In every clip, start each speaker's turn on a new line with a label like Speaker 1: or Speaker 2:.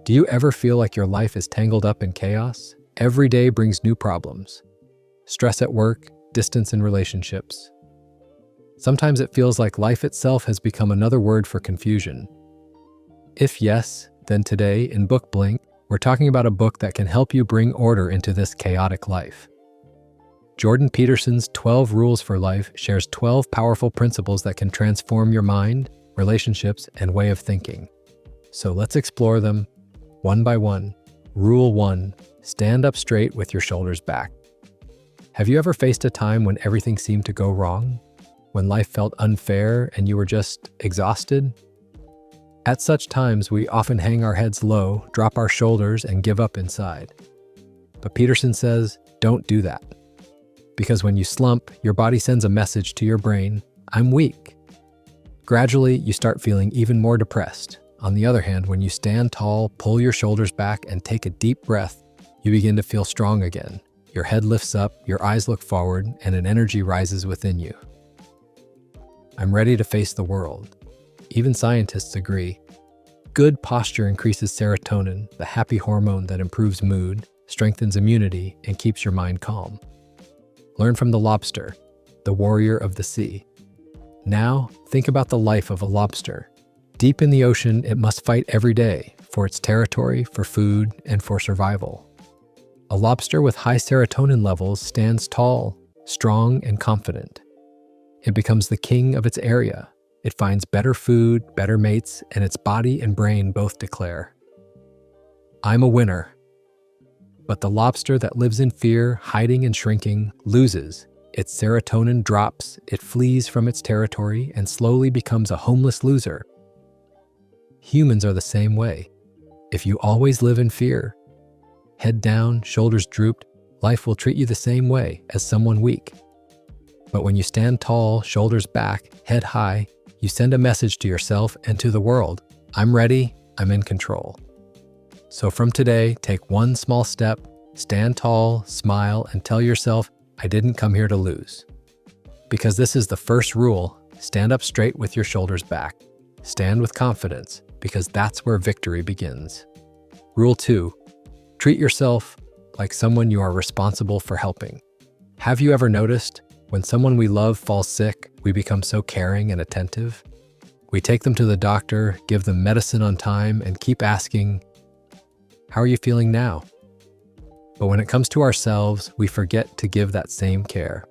Speaker 1: Do you ever feel like your life is tangled up in chaos? Every day brings new problems. Stress at work, distance in relationships. Sometimes it feels like life itself has become another word for confusion. If yes, then today in Book Blink, we're talking about a book that can help you bring order into this chaotic life. Jordan Peterson's 12 Rules for Life shares 12 powerful principles that can transform your mind, relationships, and way of thinking. So let's explore them one by one. Rule 1. Stand up straight with your shoulders back. Have you ever faced a time when everything seemed to go wrong? When life felt unfair and you were just exhausted? At such times, we often hang our heads low, drop our shoulders, and give up inside. But Peterson says, don't do that. Because when you slump, your body sends a message to your brain, I'm weak. Gradually, you start feeling even more depressed. On the other hand, when you stand tall, pull your shoulders back, and take a deep breath, you begin to feel strong again. Your head lifts up, your eyes look forward, and an energy rises within you. I'm ready to face the world. Even scientists agree. Good posture increases serotonin, the happy hormone that improves mood, strengthens immunity, and keeps your mind calm. Learn from the lobster, the warrior of the sea. Now, think about the life of a lobster. Deep in the ocean, it must fight every day for its territory, for food, and for survival. A lobster with high serotonin levels stands tall, strong, and confident. It becomes the king of its area. It finds better food, better mates, and its body and brain both declare, I'm a winner. But the lobster that lives in fear, hiding and shrinking, loses. Its serotonin drops, it flees from its territory, and slowly becomes a homeless loser. Humans are the same way. If you always live in fear, head down, shoulders drooped, life will treat you the same way as someone weak. But when you stand tall, shoulders back, head high, you send a message to yourself and to the world. I'm ready, I'm in control. So from today, take one small step, stand tall, smile, and tell yourself, I didn't come here to lose. Because this is the first rule, stand up straight with your shoulders back. Stand with confidence, because that's where victory begins. Rule 2, treat yourself like someone you are responsible for helping. Have you ever noticed, when someone we love falls sick, we become so caring and attentive? We take them to the doctor, give them medicine on time, and keep asking, how are you feeling now? But when it comes to ourselves, we forget to give that same care.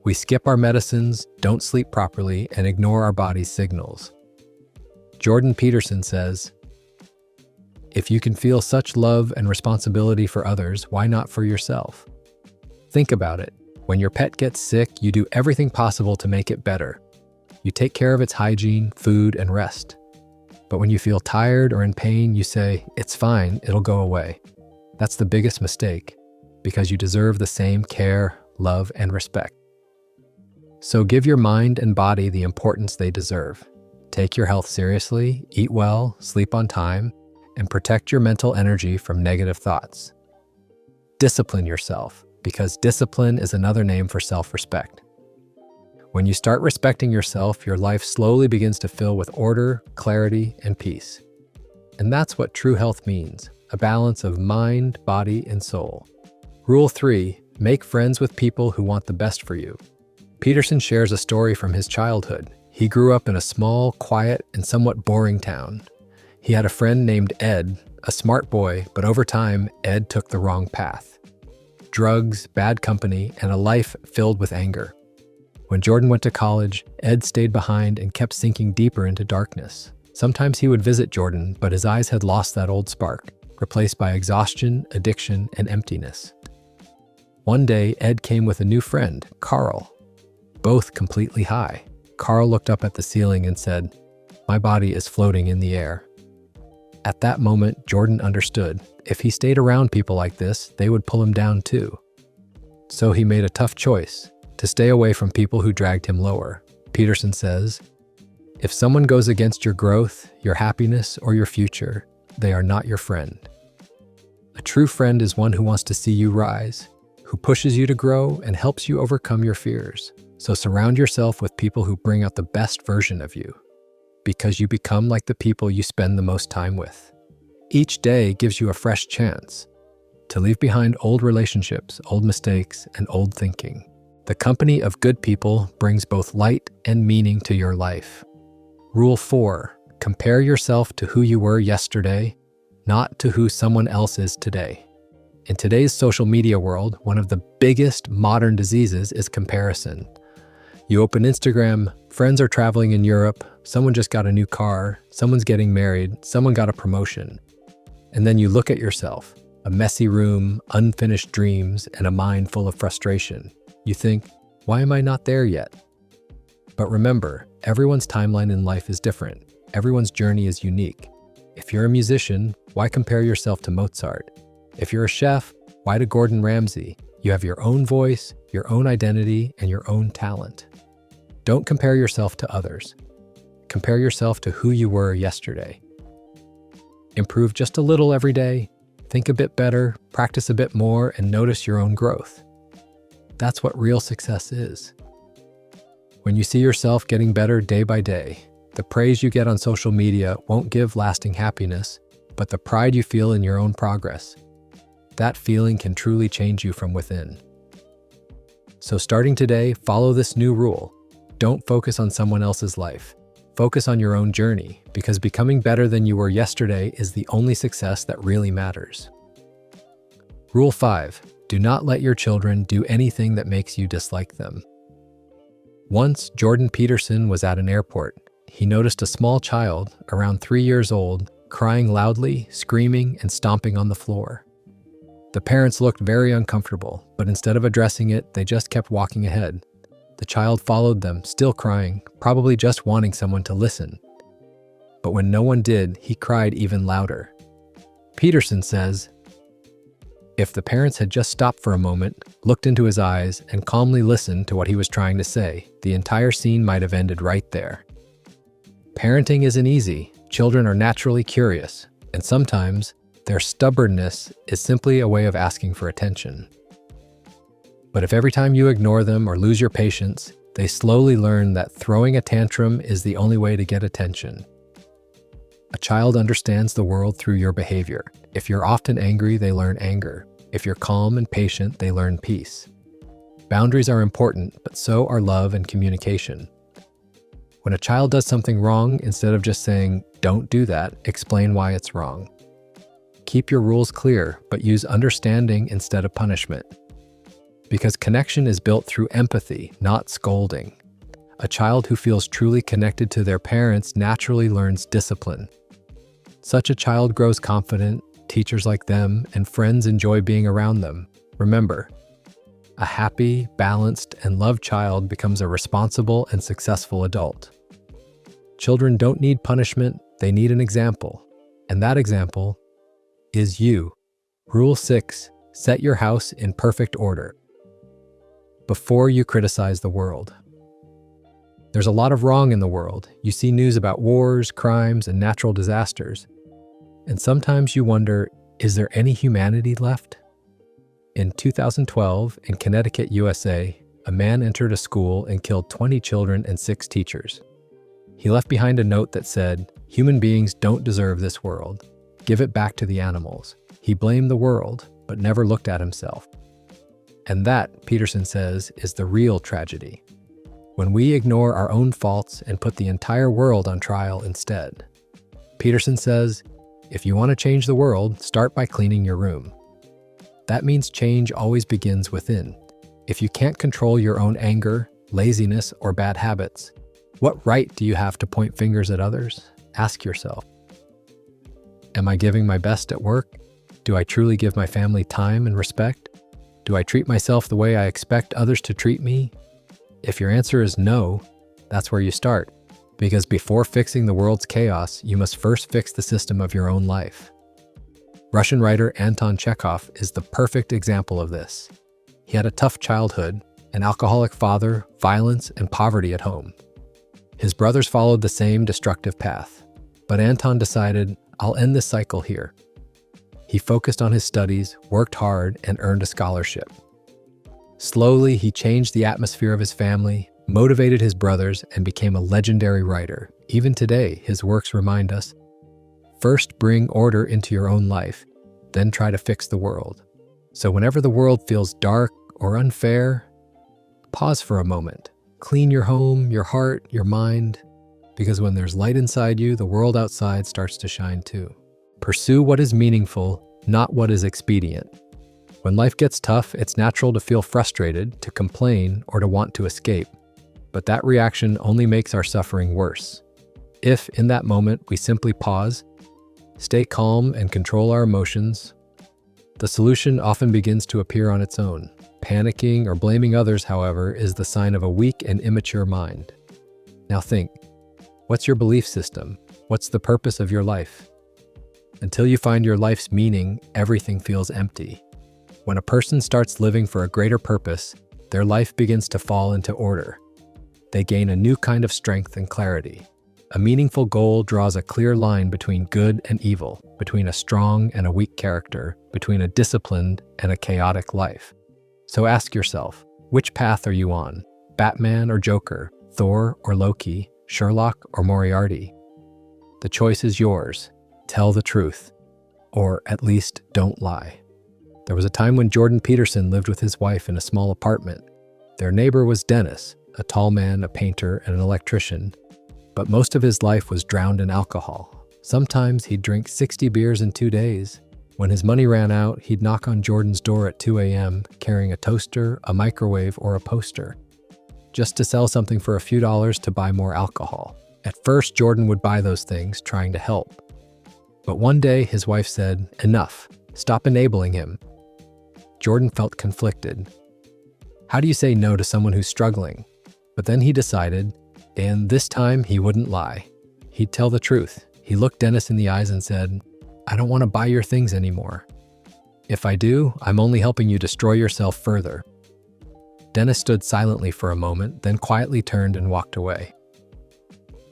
Speaker 1: We skip our medicines, don't sleep properly, and ignore our body's signals. Jordan Peterson says, if you can feel such love and responsibility for others, why not for yourself? Think about it. When your pet gets sick, you do everything possible to make it better. You take care of its hygiene, food, and rest. But when you feel tired or in pain, you say, it's fine, it'll go away. That's the biggest mistake, because you deserve the same care, love, and respect. So give your mind and body the importance they deserve. Take your health seriously, eat well, sleep on time, and protect your mental energy from negative thoughts. Discipline yourself, because discipline is another name for self-respect. When you start respecting yourself, your life slowly begins to fill with order, clarity, and peace. And that's what true health means, a balance of mind, body, and soul. Rule 3, make friends with people who want the best for you. Peterson shares a story from his childhood. He grew up in a small, quiet, and somewhat boring town. He had a friend named Ed, a smart boy, but over time, Ed took the wrong path. Drugs, bad company, and a life filled with anger. When Jordan went to college, Ed stayed behind and kept sinking deeper into darkness. Sometimes he would visit Jordan, but his eyes had lost that old spark, replaced by exhaustion, addiction, and emptiness. One day, Ed came with a new friend, Carl, both completely high. Carl looked up at the ceiling and said, my body is floating in the air. At that moment, Jordan understood. If he stayed around people like this, they would pull him down too. So he made a tough choice, to stay away from people who dragged him lower. Peterson says, if someone goes against your growth, your happiness, or your future, they are not your friend. A true friend is one who wants to see you rise, who pushes you to grow and helps you overcome your fears. So surround yourself with people who bring out the best version of you, because you become like the people you spend the most time with. Each day gives you a fresh chance to leave behind old relationships, old mistakes, and old thinking. The company of good people brings both light and meaning to your life. Rule 4. Compare yourself to who you were yesterday, not to who someone else is today. In today's social media world, one of the biggest modern diseases is comparison. You open Instagram, friends are traveling in Europe, someone just got a new car, someone's getting married, someone got a promotion. And then you look at yourself, a messy room, unfinished dreams, and a mind full of frustration. You think, why am I not there yet? But remember, everyone's timeline in life is different. Everyone's journey is unique. If you're a musician, why compare yourself to Mozart? If you're a chef, why to Gordon Ramsay? You have your own voice, your own identity, and your own talent. Don't compare yourself to others. Compare yourself to who you were yesterday. Improve just a little every day, think a bit better, practice a bit more, and notice your own growth. That's what real success is. When you see yourself getting better day by day, the praise you get on social media won't give lasting happiness, but the pride you feel in your own progress. That feeling can truly change you from within. So starting today, follow this new rule. Don't focus on someone else's life. Focus on your own journey, because becoming better than you were yesterday is the only success that really matters. Rule 5. Do not let your children do anything that makes you dislike them. Once, Jordan Peterson was at an airport. He noticed a small child, around 3 years old, crying loudly, screaming, and stomping on the floor. The parents looked very uncomfortable, but instead of addressing it, they just kept walking ahead. The child followed them, still crying, probably just wanting someone to listen. But when no one did, he cried even louder. Peterson says, if the parents had just stopped for a moment, looked into his eyes, and calmly listened to what he was trying to say, the entire scene might have ended right there. Parenting isn't easy. Children are naturally curious, and sometimes their stubbornness is simply a way of asking for attention. But if every time you ignore them or lose your patience, they slowly learn that throwing a tantrum is the only way to get attention. A child understands the world through your behavior. If you're often angry, they learn anger. If you're calm and patient, they learn peace. Boundaries are important, but so are love and communication. When a child does something wrong, instead of just saying, "Don't do that," explain why it's wrong. Keep your rules clear, but use understanding instead of punishment. Because connection is built through empathy, not scolding. A child who feels truly connected to their parents naturally learns discipline. Such a child grows confident, teachers like them, and friends enjoy being around them. Remember, a happy, balanced, and loved child becomes a responsible and successful adult. Children don't need punishment, they need an example. And that example is you. Rule 6. Set your house in perfect order before you criticize the world. There's a lot of wrong in the world. You see news about wars, crimes, and natural disasters. And sometimes you wonder, is there any humanity left? In 2012, in Connecticut, USA, a man entered a school and killed 20 children and 6 teachers. He left behind a note that said, "Human beings don't deserve this world. Give it back to the animals." He blamed the world, but never looked at himself. And that, Peterson says, is the real tragedy. When we ignore our own faults and put the entire world on trial instead. Peterson says, if you want to change the world, start by cleaning your room. That means change always begins within. If you can't control your own anger, laziness, or bad habits, what right do you have to point fingers at others? Ask yourself. Am I giving my best at work? Do I truly give my family time and respect? Do I treat myself the way I expect others to treat me? If your answer is no, that's where you start. Because before fixing the world's chaos, you must first fix the system of your own life. Russian writer Anton Chekhov is the perfect example of this. He had a tough childhood, an alcoholic father, violence, and poverty at home. His brothers followed the same destructive path. But Anton decided, I'll end this cycle here. He focused on his studies, worked hard, and earned a scholarship. Slowly, he changed the atmosphere of his family, motivated his brothers, and became a legendary writer. Even today, his works remind us, First, bring order into your own life, then try to fix the world. So whenever the world feels dark or unfair, pause for a moment. Clean your home, your heart, your mind, because when there's light inside you, the world outside starts to shine too. Pursue what is meaningful, not what is expedient. When life gets tough, it's natural to feel frustrated, to complain, or to want to escape. But that reaction only makes our suffering worse. If, in that moment, we simply pause, stay calm, and control our emotions, the solution often begins to appear on its own. Panicking or blaming others, however, is the sign of a weak and immature mind. Now think, what's your belief system? What's the purpose of your life? Until you find your life's meaning, everything feels empty. When a person starts living for a greater purpose, their life begins to fall into order. They gain a new kind of strength and clarity. A meaningful goal draws a clear line between good and evil, between a strong and a weak character, between a disciplined and a chaotic life. So ask yourself, which path are you on? Batman or Joker? Thor or Loki? Sherlock or Moriarty? The choice is yours. Tell the truth. Or at least don't lie. There was a time when Jordan Peterson lived with his wife in a small apartment. Their neighbor was Dennis, a tall man, a painter, and an electrician. But most of his life was drowned in alcohol. Sometimes he'd drink 60 beers in 2 days. When his money ran out, he'd knock on Jordan's door at 2 a.m., carrying a toaster, a microwave, or a poster, just to sell something for a few dollars to buy more alcohol. At first, Jordan would buy those things, trying to help. But one day, his wife said, "Enough. Stop enabling him." Jordan felt conflicted. How do you say no to someone who's struggling? But then he decided, and this time he wouldn't lie. He'd tell the truth. He looked Dennis in the eyes and said, "I don't want to buy your things anymore. If I do, I'm only helping you destroy yourself further." Dennis stood silently for a moment, then quietly turned and walked away.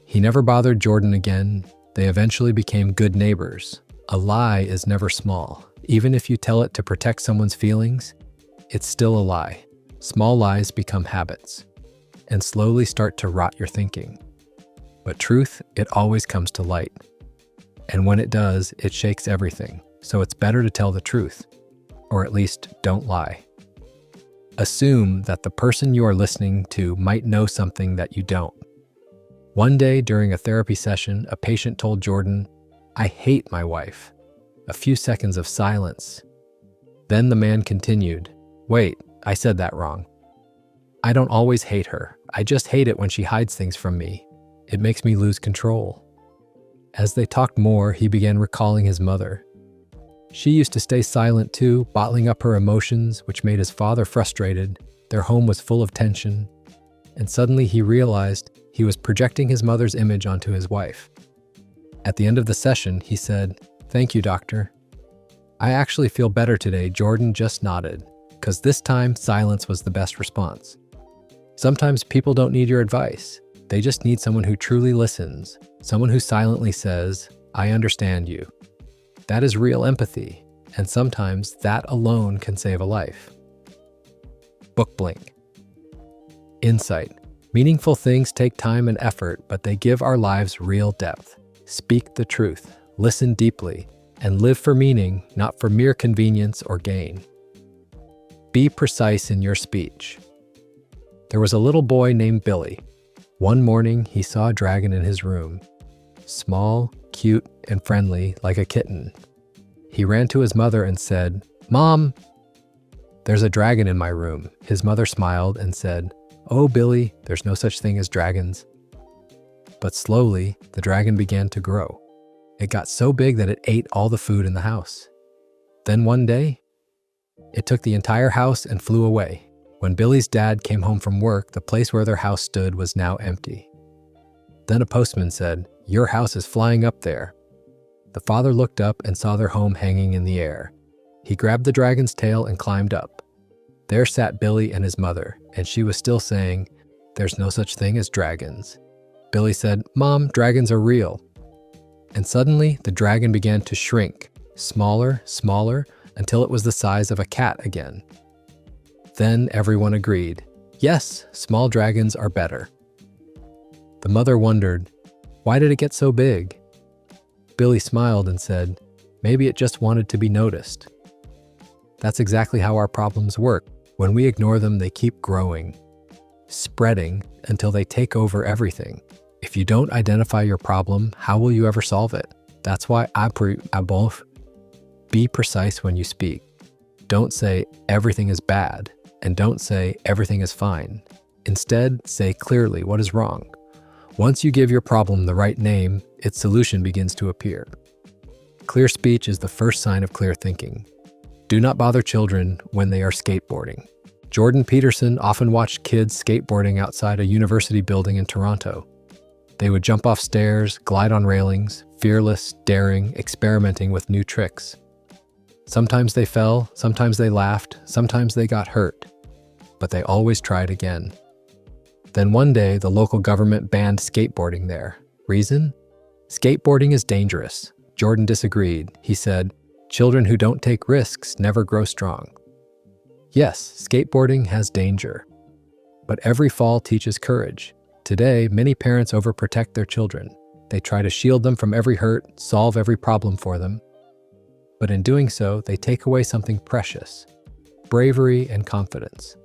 Speaker 1: He never bothered Jordan again. They eventually became good neighbors. A lie is never small. Even if you tell it to protect someone's feelings, it's still a lie. Small lies become habits and slowly start to rot your thinking. But truth, it always comes to light. And when it does, it shakes everything. So it's better to tell the truth, or at least don't lie. Assume that the person you are listening to might know something that you don't. One day during a therapy session, a patient told Jordan, "I hate my wife." A few seconds of silence. Then the man continued, "Wait, I said that wrong. I don't always hate her. I just hate it when she hides things from me. It makes me lose control." As they talked more, he began recalling his mother. She used to stay silent too, bottling up her emotions, which made his father frustrated. Their home was full of tension. And suddenly he realized he was projecting his mother's image onto his wife. At the end of the session, he said, "Thank you, doctor. I actually feel better today." Jordan just nodded, because this time silence was the best response. Sometimes people don't need your advice. They just need someone who truly listens, someone who silently says, "I understand you." That is real empathy, and sometimes that alone can save a life. Book blink. Insight. Meaningful things take time and effort, but they give our lives real depth. Speak the truth, listen deeply, and live for meaning, not for mere convenience or gain. Be precise in your speech. There was a little boy named Billy. One morning, he saw a dragon in his room. Small, cute, and friendly, like a kitten. He ran to his mother and said, "Mom, there's a dragon in my room." His mother smiled and said, "Oh, Billy, there's no such thing as dragons." But slowly, the dragon began to grow. It got so big that it ate all the food in the house. Then one day, it took the entire house and flew away. When Billy's dad came home from work, the place where their house stood was now empty. Then a postman said, "Your house is flying up there." The father looked up and saw their home hanging in the air. He grabbed the dragon's tail and climbed up. There sat Billy and his mother, and she was still saying, "There's no such thing as dragons." Billy said, "Mom, dragons are real." And suddenly, the dragon began to shrink, smaller, smaller, until it was the size of a cat again. Then everyone agreed, yes, small dragons are better. The mother wondered, why did it get so big? Billy smiled and said, "Maybe it just wanted to be noticed." That's exactly how our problems work. When we ignore them, they keep growing, spreading until they take over everything. If you don't identify your problem, how will you ever solve it? That's why I both be precise when you speak. Don't say everything is bad, and don't say everything is fine. Instead, say clearly what is wrong. Once you give your problem the right name, its solution begins to appear. Clear speech is the first sign of clear thinking. Do not bother children when they are skateboarding. Jordan Peterson often watched kids skateboarding outside a university building in Toronto. They would jump off stairs, glide on railings, fearless, daring, experimenting with new tricks. Sometimes they fell, sometimes they laughed, sometimes they got hurt, but they always tried again. Then one day, the local government banned skateboarding there. Reason? Skateboarding is dangerous. Jordan disagreed. He said, "Children who don't take risks never grow strong." Yes, skateboarding has danger, but every fall teaches courage. Today, many parents overprotect their children. They try to shield them from every hurt, solve every problem for them. But in doing so, they take away something precious: bravery and confidence.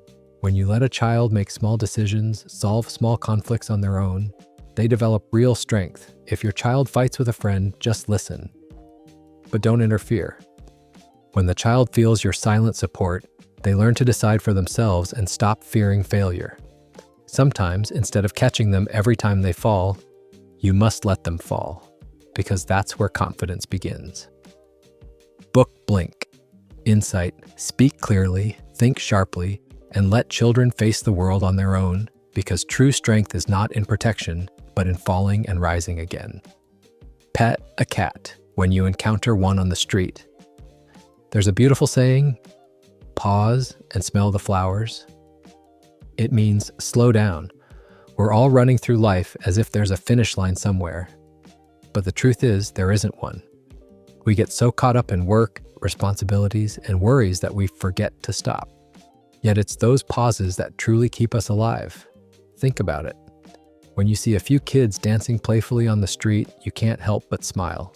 Speaker 1: When you let a child make small decisions, solve small conflicts on their own, they develop real strength. If your child fights with a friend, just listen, but don't interfere. When the child feels your silent support, they learn to decide for themselves and stop fearing failure. Sometimes, instead of catching them every time they fall, you must let them fall, because that's where confidence begins. Book Blink. Insight: speak clearly, think sharply, and let children face the world on their own, because true strength is not in protection, but in falling and rising again. Pet a cat when you encounter one on the street. There's a beautiful saying, pause and smell the flowers. It means slow down. We're all running through life as if there's a finish line somewhere. But the truth is, there isn't one. We get so caught up in work, responsibilities, and worries that we forget to stop. Yet it's those pauses that truly keep us alive. Think about it. When you see a few kids dancing playfully on the street, you can't help but smile.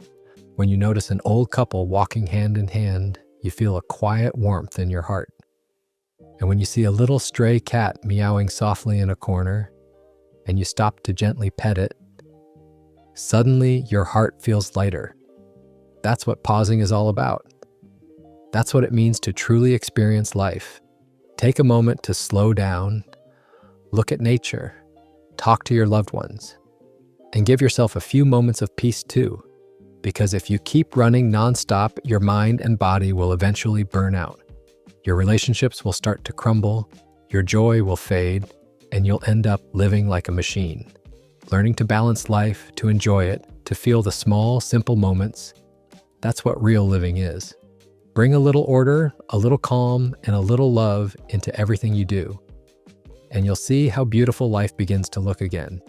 Speaker 1: When you notice an old couple walking hand in hand, you feel a quiet warmth in your heart. And when you see a little stray cat meowing softly in a corner, and you stop to gently pet it, suddenly your heart feels lighter. That's what pausing is all about. That's what it means to truly experience life. Take a moment to slow down, look at nature, talk to your loved ones, and give yourself a few moments of peace too. Because if you keep running nonstop, your mind and body will eventually burn out. Your relationships will start to crumble, your joy will fade, and you'll end up living like a machine. Learning to balance life, to enjoy it, to feel the small, simple moments, that's what real living is. Bring a little order, a little calm, and a little love into everything you do, and you'll see how beautiful life begins to look again.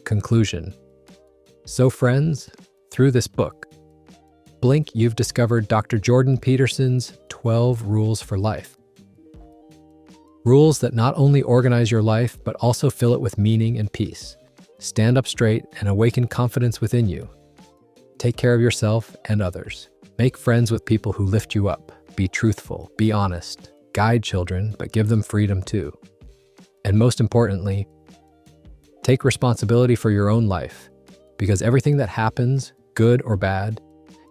Speaker 1: Conclusion. So friends, through this book, Blink, you've discovered Dr. Jordan Peterson's 12 rules for life. Rules that not only organize your life, but also fill it with meaning and peace. Stand up straight and awaken confidence within you. Take care of yourself and others. Make friends with people who lift you up. Be truthful, be honest, guide children, but give them freedom too. And most importantly, take responsibility for your own life, because everything that happens, good or bad,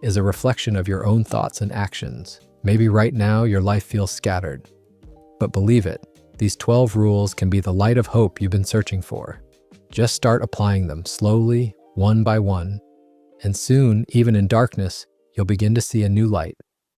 Speaker 1: is a reflection of your own thoughts and actions. Maybe right now your life feels scattered, but believe it, these 12 rules can be the light of hope you've been searching for. Just start applying them slowly, one by one, and soon, even in darkness, you'll begin to see a new light.